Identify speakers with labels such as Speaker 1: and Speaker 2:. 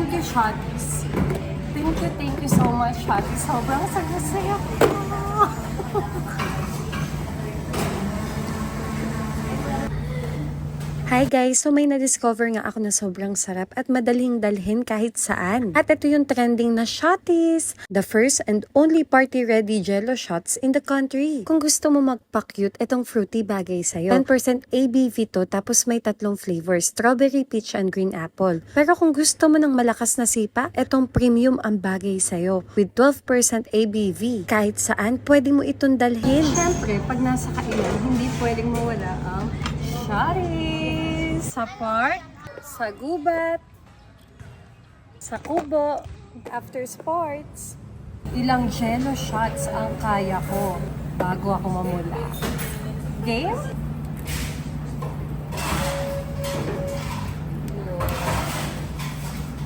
Speaker 1: Thank you, Shotties. Thank you so much, Shotties. Sobrang saya-saya ko. Hi guys! So may na-discover nga ako na sobrang sarap at madaling dalhin kahit saan. At ito yung trending na Shotties! The first and only party-ready jello shots in the country. Kung gusto mo magpa-cute, itong fruity bagay sa'yo. 10% ABV to tapos may 3 flavors, strawberry, peach, and green apple. Pero kung gusto mo ng malakas na sipa, itong premium ang bagay sa'yo. With 12% ABV. Kahit saan, pwede mo itong dalhin. Siyempre, pag nasa kainan, hindi pwedeng mawala ang Shotties! Sa park, sa gubat, sa kubo, after sports. Ilang jello shots ang kaya ko bago ako mamula. Game?